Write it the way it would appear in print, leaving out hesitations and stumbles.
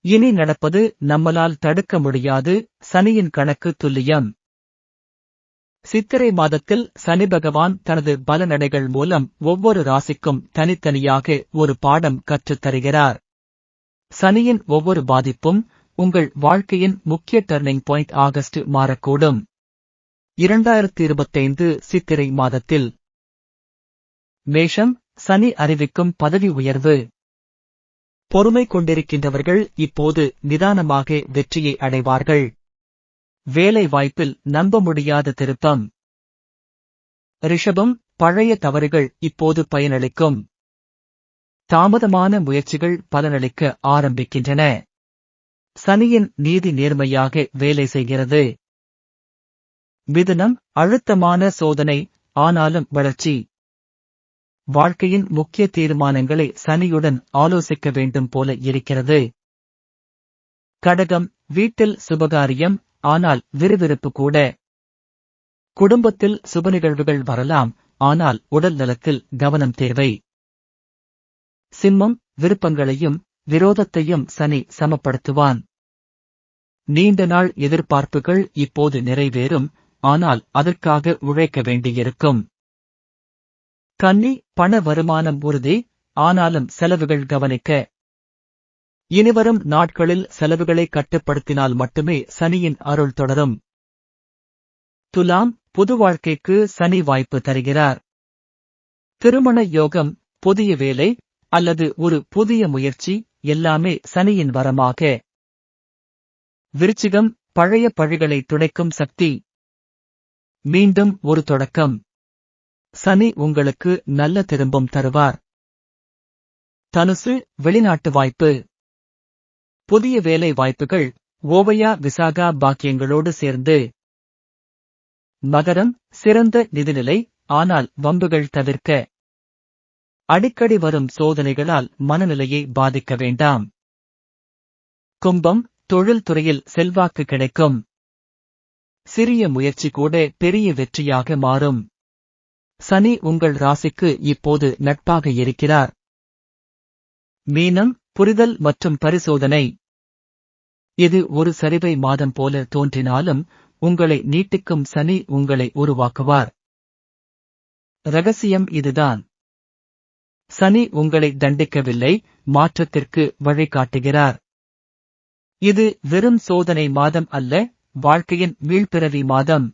இனி நடப்பது நம்மால் தடுக்க முடியாது. சனியின் கணக்கு துல்லியம். சித்திரை மாதத்தில் சனி பகவான் தனது பலநடைகள் மூலம் ஒவ்வொரு ராசிக்கும் தனித்தனியாக ஒரு பாடம் கற்றுத் தருகிறார். சனியின் ஒவ்வொரு பாதிப்பும் உங்கள் வாழ்க்கையின் முக்கிய டர்னிங் பாயிண்ட். ஆகஸ்ட் மாறக்கூடும். 2025 சித்திரை மாதத்தில் மேஷம். சனி அறிவிக்கும் பதவி உயர்வு. பொறுமை கொண்டிருக்கின்றவர்கள் இப்போது நிதானமாக வெற்றியை அடைவார்கள். வேலை வாய்ப்பில் நம்ப முடியாத திருப்பம். ரிஷபம். பழைய தவறுகள் இப்போது பயனளிக்கும். தாமதமான முயற்சிகள் பலனளிக்க ஆரம்பிக்கின்றன. சனியின் நீதி நேர்மையாக வேலை செய்கிறது. மிதுனம். அழுத்தமான சோதனை, ஆனாலும் வளர்ச்சி. வாழ்க்கையின் முக்கிய தீர்மானங்களை சனியுடன் ஆலோசிக்க வேண்டும் போல இருக்கிறது. கடகம். வீட்டில் சுபகாரியம், ஆனால் விறுவிறுப்பு கூட. குடும்பத்தில் சுபநிகழ்வுகள் வரலாம், ஆனால் உடல் நலத்தில் கவனம் தேவை. சிம்மம். விருப்பங்களையும் விரோதத்தையும் சனி சமப்படுத்துவான். நீண்ட நாள் எதிர்பார்ப்புகள் இப்போது நிறைவேறும், ஆனால் அதற்காக உழைக்க வேண்டியிருக்கும். கன்னி. பண வருமானம் உறுதி, ஆனாலும் செலவுகள் கவனிக்க. இனிவரும் நாட்களில் செலவுகளை கட்டுப்படுத்தினால் மட்டுமே சனியின் அருள் தொடரும். துலாம். புது வாழ்க்கைக்கு சனி வாய்ப்பு தருகிறார். திருமண யோகம், புதிய வேலை அல்லது ஒரு புதிய முயற்சி எல்லாமே சனியின் வரமாக. விருச்சிகம். பழைய பழிகளை துடைக்கும் சக்தி. மீண்டும் ஒரு தொடக்கம். சனி உங்களுக்கு நல்ல திரும்பம் தருவார். தனுசு. வெளிநாட்டு வாய்ப்பு. புதிய வேலை வாய்ப்புகள் ஓவையா விசாகா பாக்கியங்களோடு சேர்ந்து. மகரம். சிறந்த நிதிநிலை, ஆனால் வம்புகள் தவிர்க்க. அடிக்கடி வரும் சோதனைகளால் மனநிலையை பாதிக்க வேண்டாம். கும்பம். தொழில் துறையில் செல்வாக்கு கிடைக்கும். சிறிய முயற்சி கூட பெரிய வெற்றியாக மாறும். சனி உங்கள் ராசிக்கு இப்போது நட்பாக இருக்கிறார். மீனம். புரிதல் மற்றும் பரிசோதனை. இது ஒரு சரிவை மாதம் போல தோன்றினாலும் உங்களை நீட்டிக்கும் சனி உங்களை உருவாக்குவார். ரகசியம் இதுதான். சனி உங்களை தண்டிக்கவில்லை, மாற்றத்திற்கு வழிகாட்டுகிறார். இது வெறும் சோதனை மாதம் அல்ல, வாழ்க்கையின் மீள்பிறவி மாதம்.